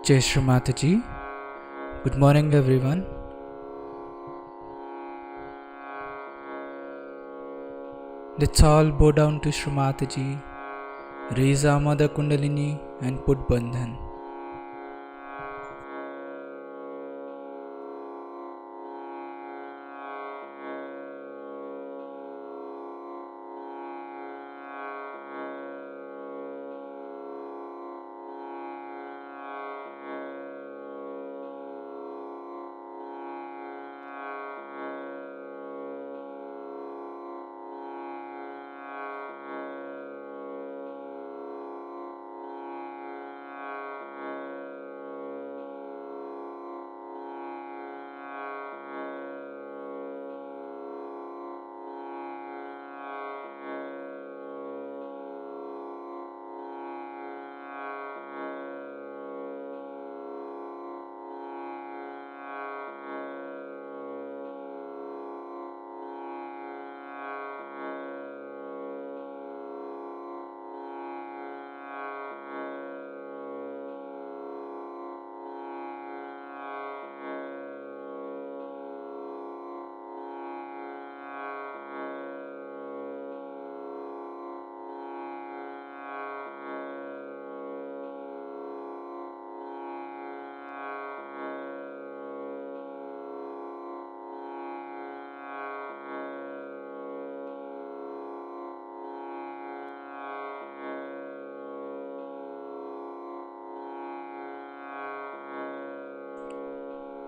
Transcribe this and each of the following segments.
Jai Shri Mataji. Good morning, everyone. Let's all bow down to Shri Mataji, raise our Mother Kundalini and put Bandhan.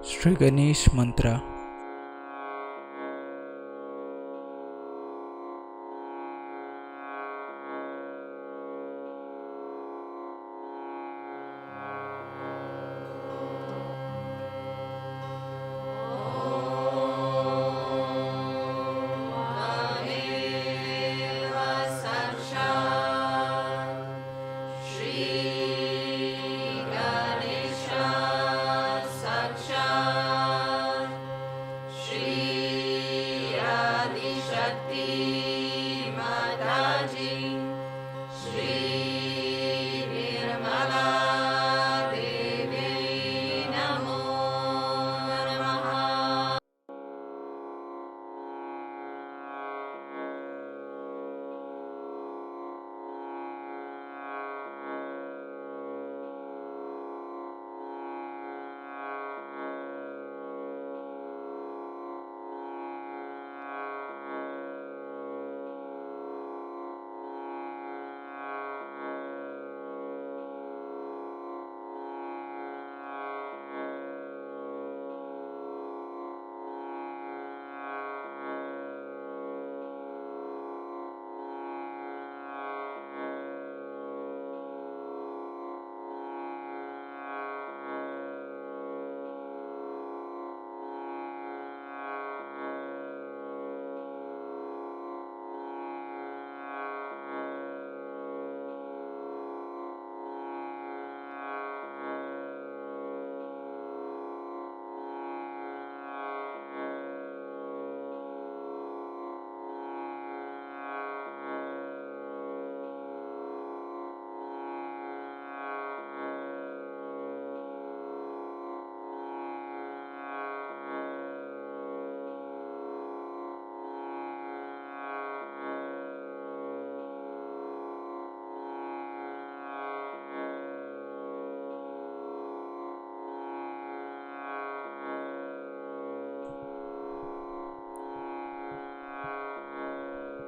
Shri Ganesh Mantra.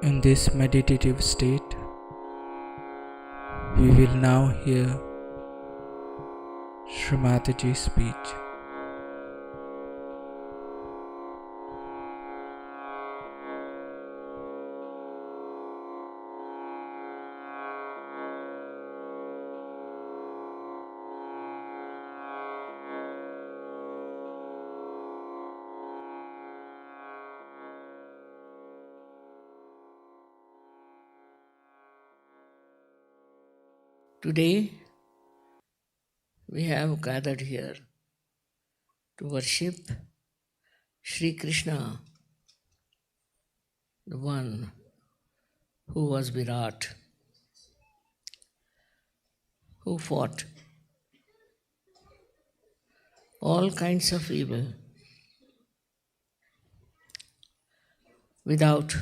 In this meditative state, we will now hear Shri Mataji's speech. Today, we have gathered here to worship Sri Krishna, the one who was Virat, who fought all kinds of evil without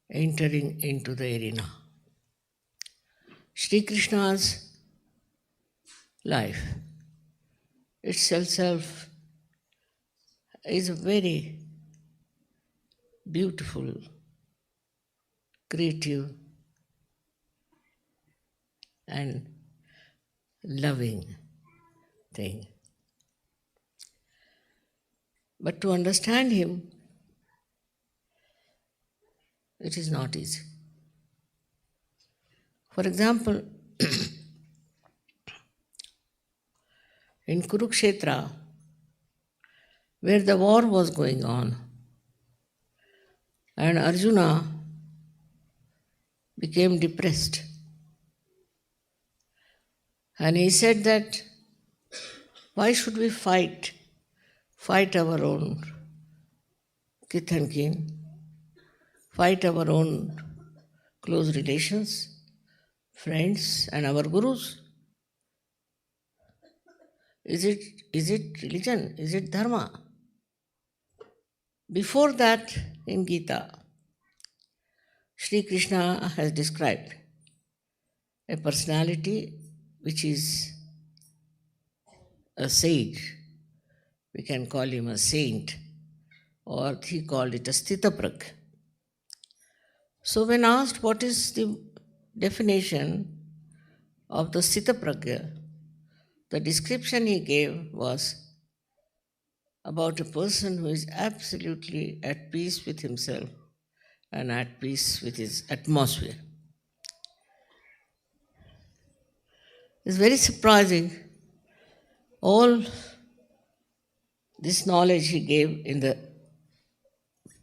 entering into the arena. Sri Krishna's life itself is a very beautiful, creative, and loving thing. But to understand him, it is not easy. For example, in Kurukshetra, where the war was going on, and Arjuna became depressed. And he said that, why should we fight our own kith and kin, fight our own close relations, friends, and our gurus? Is it religion? Is it dharma? Before that, in Gita, Sri Krishna has described a personality which is a sage. We can call him a saint, or he called it a Sthitapragya. So when asked what is the definition of the Sthitapragya, the description he gave was about a person who is absolutely at peace with himself and at peace with his atmosphere. It's very surprising. All this knowledge he gave in the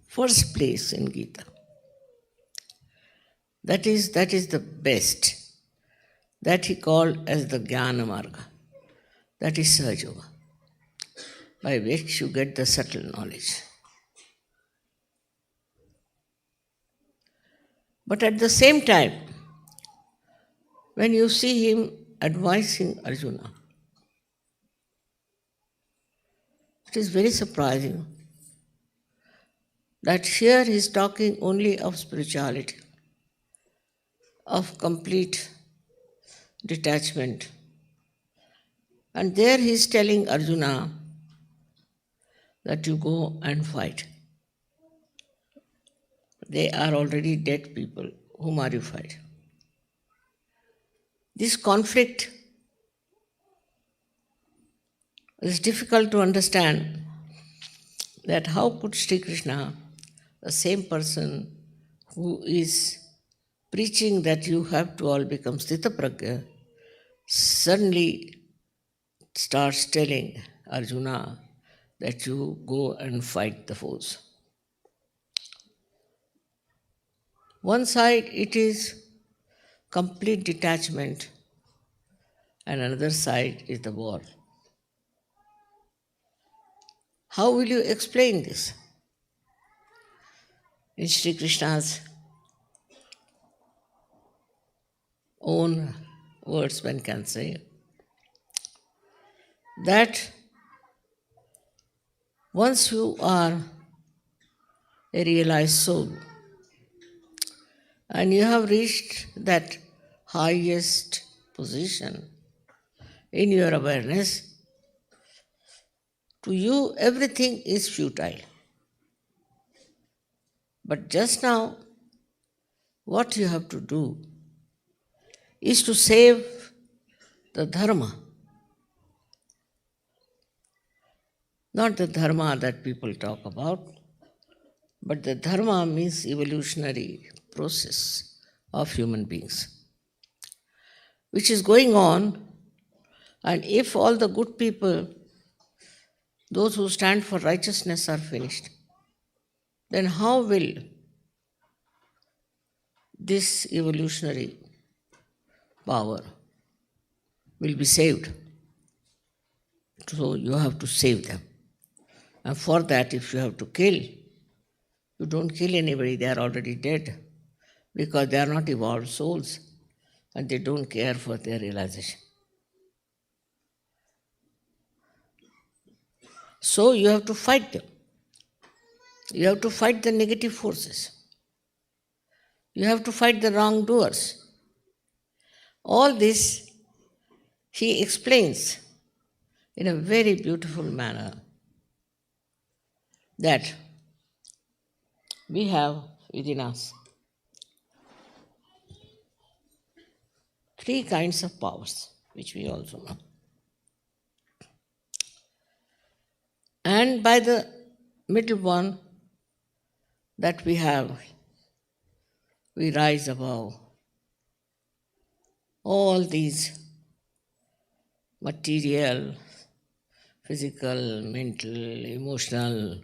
first place in Gita. That is the best. That he called as the Jnana Marga. That is Sahaja Yoga, by which you get the subtle knowledge. But at the same time, when you see him advising Arjuna, it is very surprising that here he is talking only of spirituality, of complete detachment. And there he is telling Arjuna that you go and fight. They are already dead people. Whom are you fighting? This conflict is difficult to understand, that how could Sri Krishna, the same person who is preaching that you have to all become Sthitapragya, suddenly starts telling Arjuna that you go and fight the foes. One side it is complete detachment, and another side is the war. How will you explain this? In Sri Krishna's own words, one can say that once you are a realized soul and you have reached that highest position in your awareness, to you everything is futile. But just now, what you have to do is to save the dharma. Not the dharma that people talk about, but the dharma means evolutionary process of human beings, which is going on. And if all the good people, those who stand for righteousness, are finished, then how will this evolutionary power will be saved? So you have to save them. And for that, if you have to kill, you don't kill anybody, they are already dead, because they are not evolved souls and they don't care for their realization. So you have to fight them. You have to fight the negative forces. You have to fight the wrongdoers. All this he explains in a very beautiful manner that we have within us three kinds of powers, which we also know. And by the middle one that we have, we rise above all these material, physical, mental, emotional,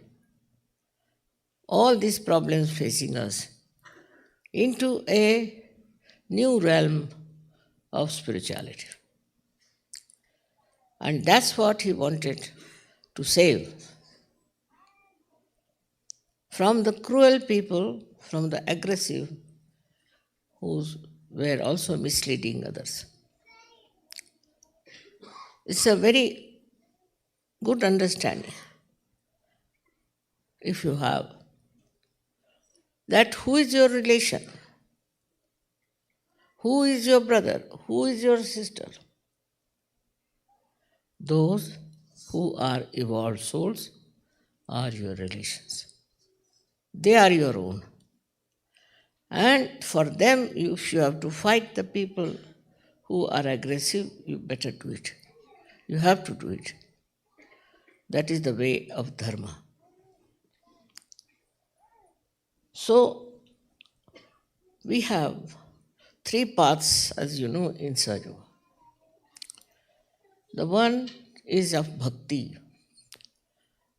all these problems facing us into a new realm of spirituality. And that's what he wanted to save from the cruel people, from the aggressive who were also misleading others. It's a very good understanding if you have that who is your relation, who is your brother, who is your sister. Those who are evolved souls are your relations. They are your own. And for them, if you have to fight the people who are aggressive, you better do it. You have to do it. That is the way of dharma. So, we have three paths, as you know, in Sahaja Yoga. The one is of bhakti.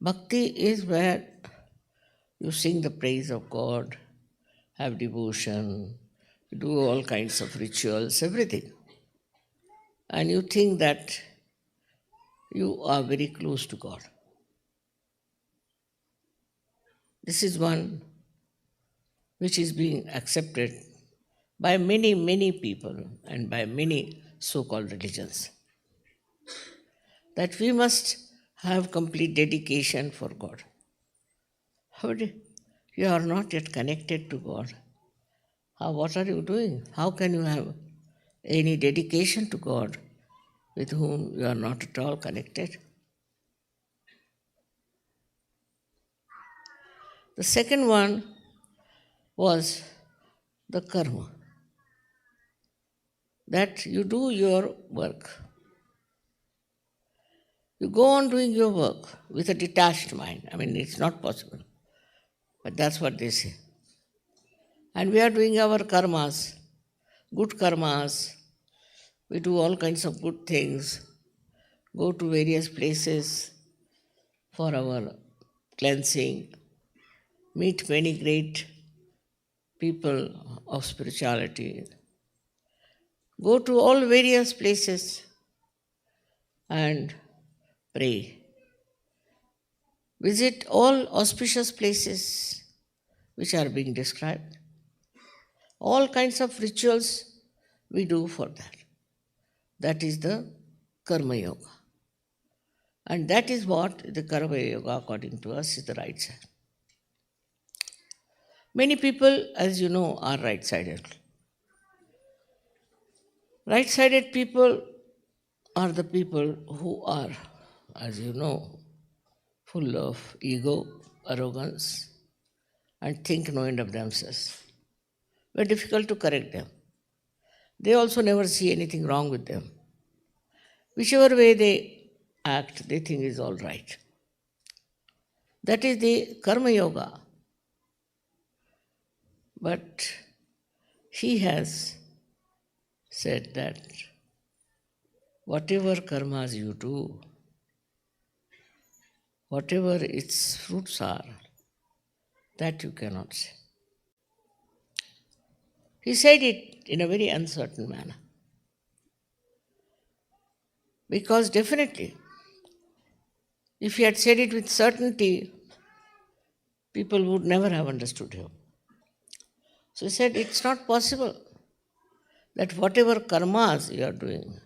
Bhakti is where you sing the praise of God, have devotion, do all kinds of rituals, everything. And you think that you are very close to God. This is one which is being accepted by many, many people and by many so-called religions. That we must have complete dedication for God. You are not yet connected to God. What are you doing? How can you have any dedication to God with whom you are not at all connected? The second one was the karma. That you do your work. You go on doing your work with a detached mind. I mean, it's not possible. But that's what they say. And we are doing our karmas, good karmas. We do all kinds of good things, go to various places for our cleansing, meet many great people of spirituality, go to all various places and pray. Visit all auspicious places which are being described. All kinds of rituals we do for that. That is the Karma Yoga. And that is what the Karma Yoga, according to us, is the right side. Many people, as you know, are right-sided. Right-sided people are the people who are, as you know, full of ego, arrogance, and think no end of themselves. Very difficult to correct them. They also never see anything wrong with them. Whichever way they act, they think is all right. That is the Karma Yoga. But he has said that whatever karmas you do, whatever its fruits are, that you cannot say. He said it in a very uncertain manner. Because definitely, if he had said it with certainty, people would never have understood him. So he said, it's not possible that whatever karmas you are doing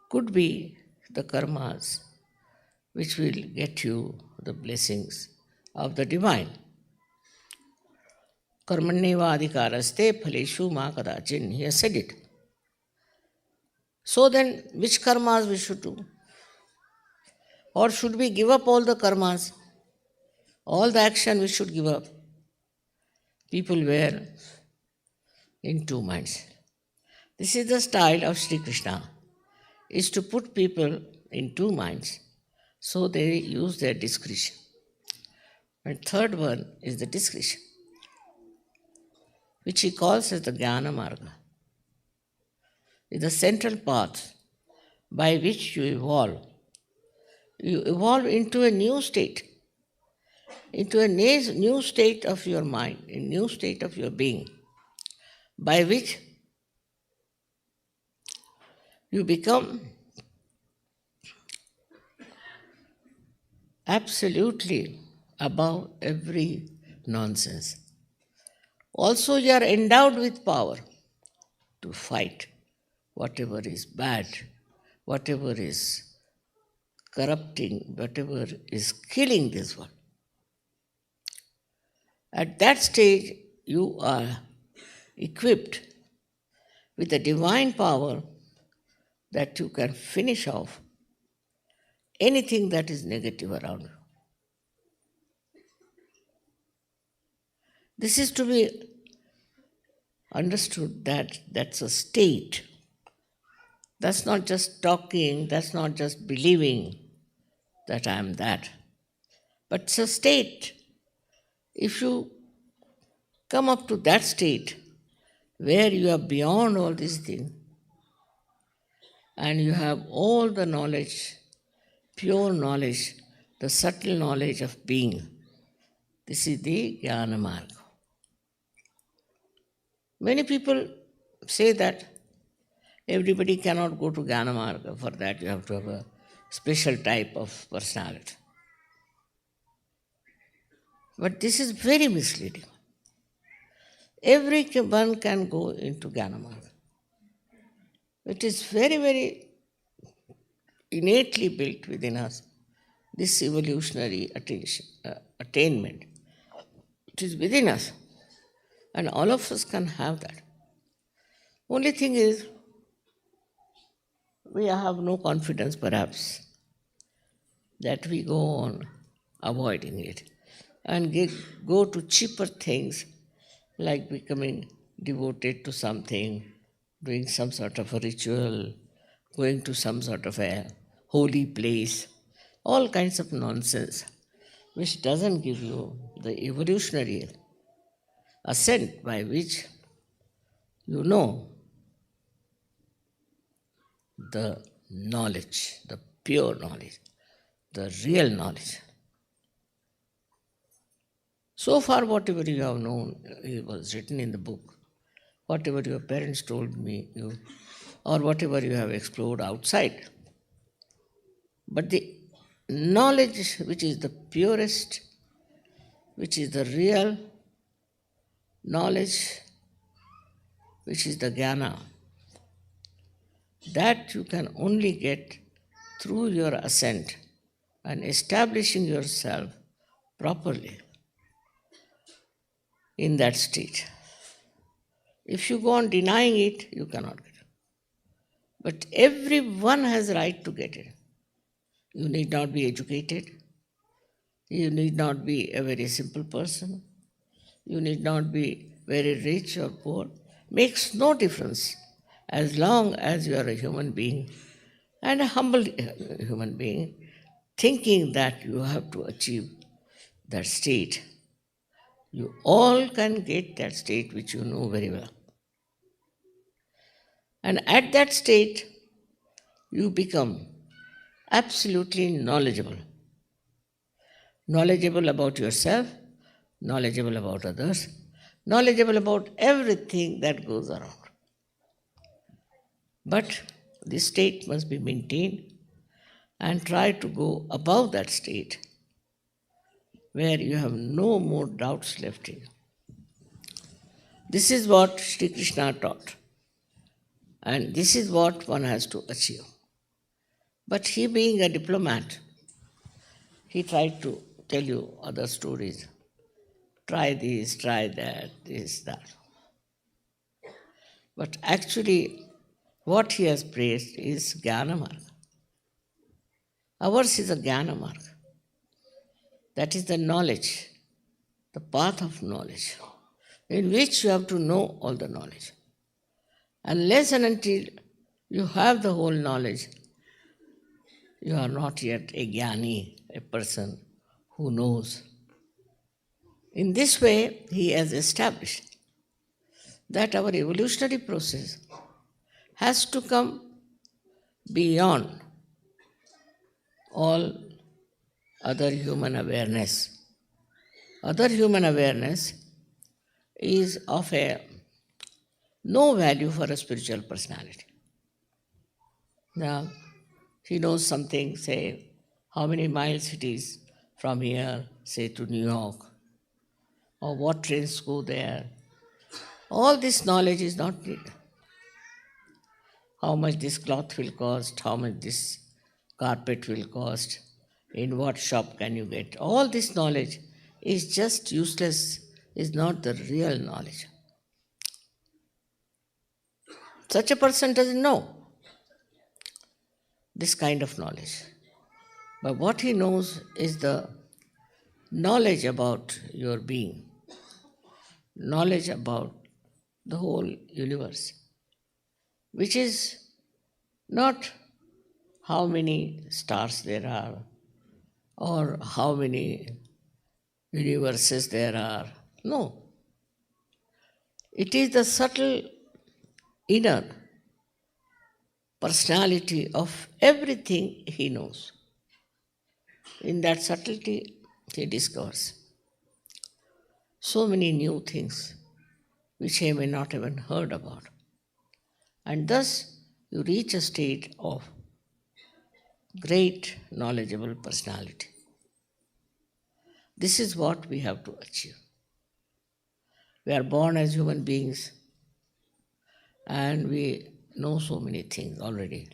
could be the karmas which will get you the blessings of the divine. Karmanyevadhikaraste phaleshu ma kadachin. He has said it. So then, which karmas we should do? Or should we give up all the karmas? All the action we should give up. People were in two minds. This is the style of Sri Krishna, is to put people in two minds, so they use their discretion. And third one is the discretion, which he calls as the Jnana Marga. Is the central path by which you evolve. You evolve into a new state, into a new state of your mind, a new state of your being, by which you become absolutely above every nonsense. Also, you are endowed with power to fight whatever is bad, whatever is corrupting, whatever is killing this world. At that stage, you are equipped with the divine power that you can finish off anything that is negative around you. This is to be understood that that's a state. That's not just talking, that's not just believing that I am that. But it's a state. If you come up to that state where you are beyond all these things and you have all the knowledge, pure knowledge, the subtle knowledge of being, this is the Jnana Marga. Many people say that everybody cannot go to Jnana Marga. For that you have to have a special type of personality. But this is very misleading. Everyone can go into Jnana Marga. It is very, very innately built within us, this evolutionary attainment. It is within us. And all of us can have that. Only thing is, we have no confidence perhaps that we go on avoiding it and go to cheaper things like becoming devoted to something, doing some sort of a ritual, going to some sort of a holy place, all kinds of nonsense which doesn't give you the evolutionary ascent by which you know the knowledge, the pure knowledge, the real knowledge. So far, whatever you have known, it was written in the book. Whatever your parents told you, or whatever you have explored outside. But the knowledge which is the purest, which is the real knowledge, which is the Jnana, that you can only get through your ascent and establishing yourself properly in that state. If you go on denying it, you cannot get it. But everyone has right to get it. You need not be educated. You need not be a very simple person. You need not be very rich or poor. Makes no difference as long as you are a human being and a humble human being, thinking that you have to achieve that state. You all can get that state which you know very well. And at that state, you become absolutely knowledgeable. Knowledgeable about yourself, knowledgeable about others, knowledgeable about everything that goes around. But this state must be maintained and try to go above that state where you have no more doubts left in you. This is what Sri Krishna taught. And this is what one has to achieve. But he being a diplomat, he tried to tell you other stories. Try this, try that, this, that. But actually, what he has praised is Jnana Marga. Ours is a Jnana Marga. That is the knowledge, the path of knowledge, in which you have to know all the knowledge. Unless and until you have the whole knowledge, you are not yet a jnani, a person who knows. In this way, he has established that our evolutionary process has to come beyond all other human awareness. Other human awareness is of a no value for a spiritual personality. Now, he knows something, say, how many miles it is from here, say, to New York, or what trains go there. All this knowledge is not needed. How much this cloth will cost, how much this carpet will cost, in what shop can you get. All this knowledge is just useless, is not the real knowledge. Such a person doesn't know this kind of knowledge. But what he knows is the knowledge about your being, knowledge about the whole universe, which is not how many stars there are or how many universes there are. No. It is the subtle inner personality of everything he knows. In that subtlety, he discovers so many new things which he may not even heard about. And thus, you reach a state of great knowledgeable personality. This is what we have to achieve. We are born as human beings and we know so many things already.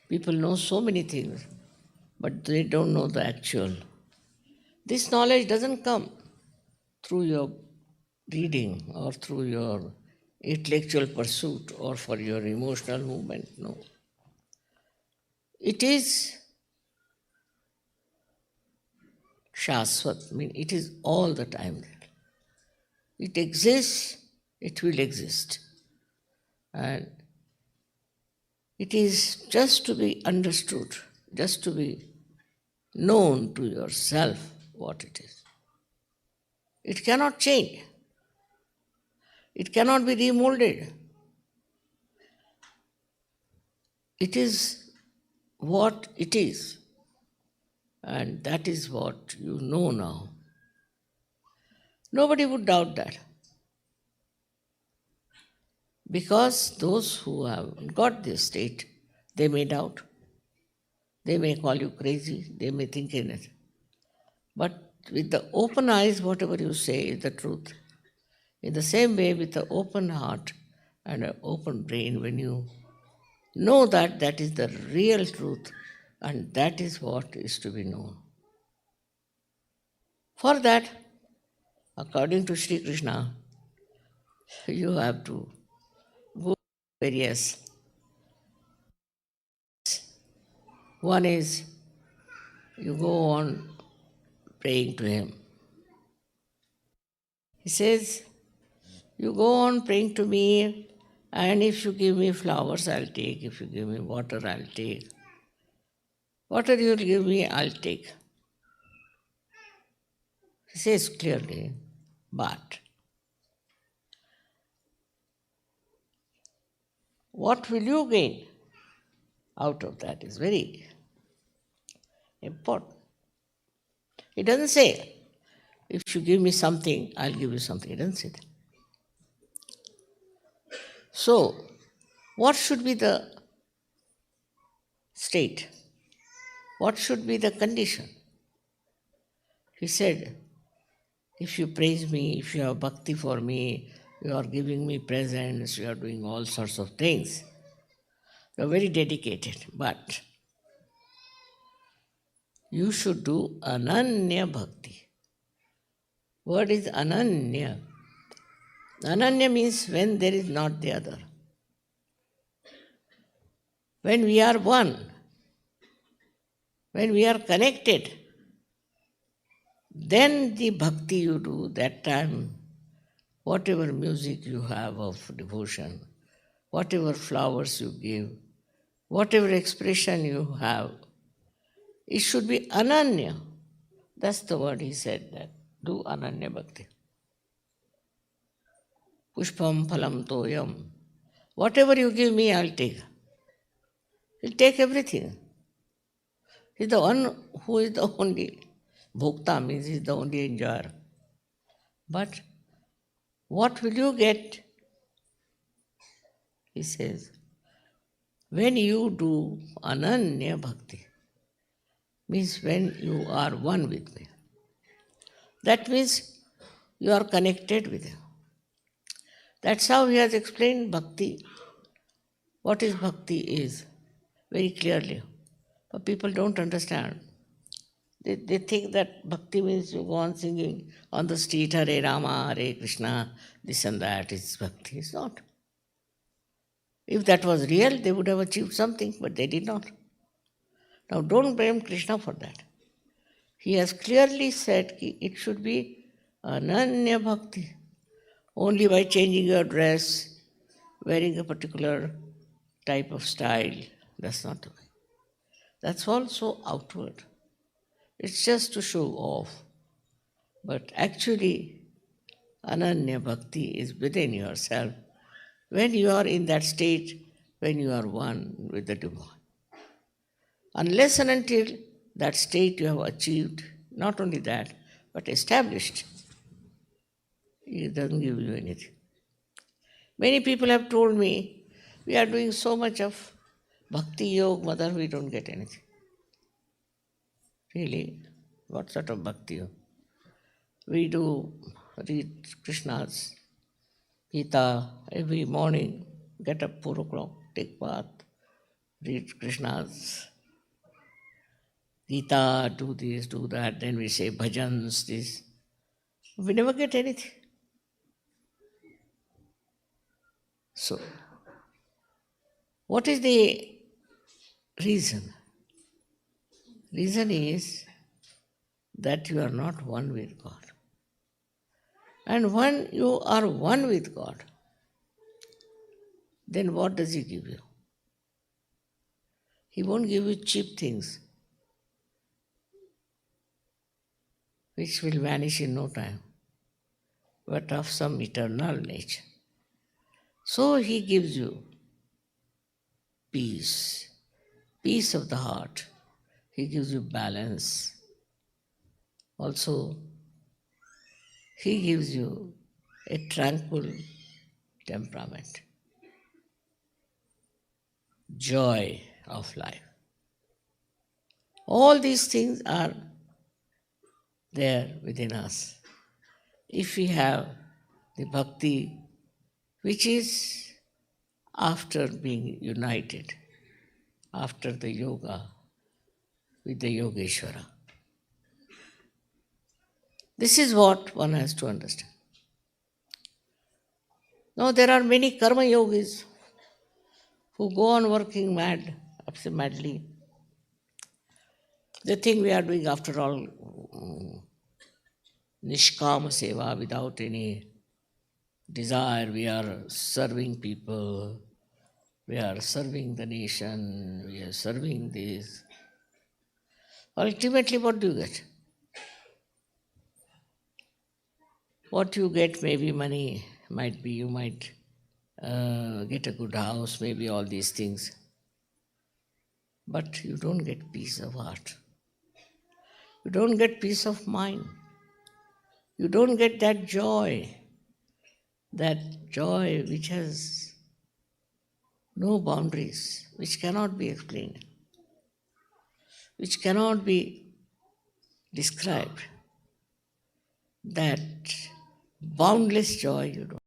People know so many things, but they don't know the actual. This knowledge doesn't come through your reading or through your intellectual pursuit or for your emotional movement. No. It is Shaswat, I mean, it is all the time there. It exists, it will exist. And it is just to be understood, just to be known to yourself what it is. It cannot change. It cannot be remolded. It is what it is. And that is what you know now. Nobody would doubt that. Because those who have got this state, they may doubt. They may call you crazy. They may think in it. But with the open eyes, whatever you say is the truth. In the same way, with the open heart and an open brain, when you know that that is the real truth and that is what is to be known. For that, according to Sri Krishna, you have to go various. One is you go on praying to him. He says, you go on praying to me, and if you give me flowers, I'll take. If you give me water, I'll take. Whatever you give me, I'll take. He says clearly, but what will you gain out of that is very important. He doesn't say, if you give me something, I'll give you something. He doesn't say that. So, what should be the state? What should be the condition? He said, if you praise me, if you have bhakti for me, you are giving me presents, you are doing all sorts of things. You are very dedicated, but you should do Ananya Bhakti. Word is Ananya. Ananya means when there is not the other. When we are one, when we are connected, then the bhakti you do, that time, whatever music you have of devotion, whatever flowers you give, whatever expression you have, it should be Ananya. That's the word he said, that do Ananya Bhakti. Pushpam phalam toyam. Whatever you give me, I'll take. He'll take everything. He's the one who is the only bhokta, means he's the only enjoyer. But what will you get? He says, when you do Ananya Bhakti, means when you are one with me. That means you are connected with him. That's how he has explained bhakti. What is bhakti is very clearly. But people don't understand. They think that bhakti means you go on singing on the street, Hare Rama, Hare Krishna, this and that is bhakti. It's not. If that was real, they would have achieved something, but they did not. Now don't blame Krishna for that. He has clearly said it should be Ananya Bhakti. Only by changing your dress, wearing a particular type of style, that's not the way. That's also outward. It's just to show off. But actually, Ananya Bhakti is within yourself when you are in that state, when you are one with the divine. Unless and until that state you have achieved, not only that, but established, it doesn't give you anything. Many people have told me, we are doing so much of bhakti yoga, mother, we don't get anything. Really? What sort of bhakti yoga? We do read Krishna's Gita every morning, get up 4 o'clock, take bath, read Krishna's Gita, do this, do that, then we say bhajans, this. We never get anything. So, what is the reason? Reason is that you are not one with God. And when you are one with God, then what does He give you? He won't give you cheap things, which will vanish in no time, but of some eternal nature. So He gives you peace, peace of the heart. He gives you balance. Also, He gives you a tranquil temperament, joy of life. All these things are there within us. If we have the bhakti, which is after being united, after the yoga with the Yogeshwara. This is what one has to understand. Now, there are many karma yogis who go on working madly. They think we are doing, after all, nishkama seva, without any desire. We are serving people, we are serving the nation, we are serving this. Ultimately, what do you get? What you get may be money, might be you might get a good house, maybe all these things. But you don't get peace of heart. You don't get peace of mind. You don't get that joy which has no boundaries, which cannot be explained, which cannot be described. That boundless joy you don't.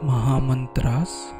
Mahamantras.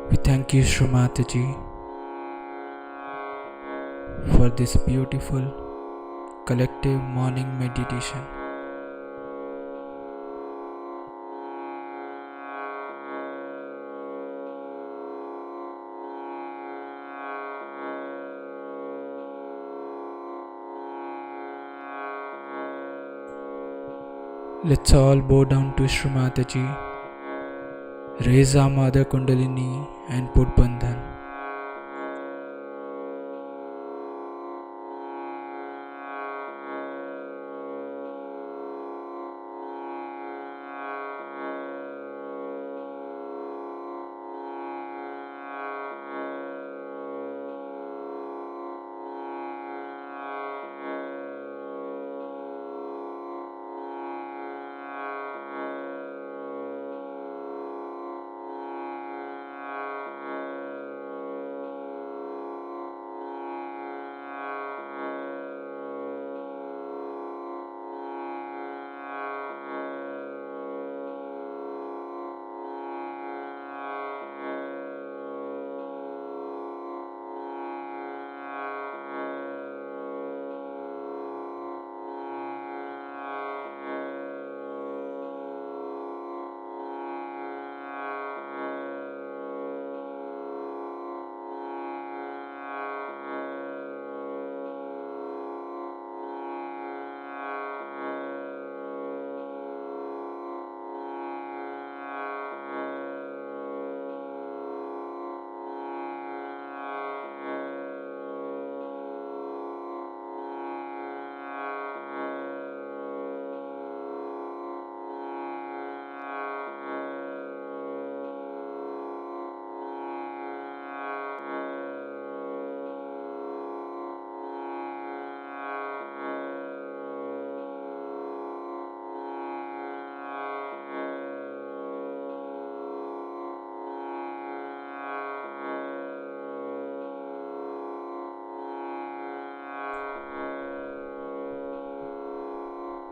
We thank you, Shri Mataji, for this beautiful collective morning meditation. Let's all bow down to Shri Mataji, raise our Mother Kundalini and put Bandhan.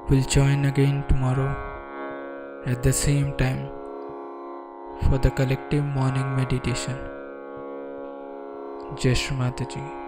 We'll join again tomorrow at the same time for the collective morning meditation. Jai Shri Mataji.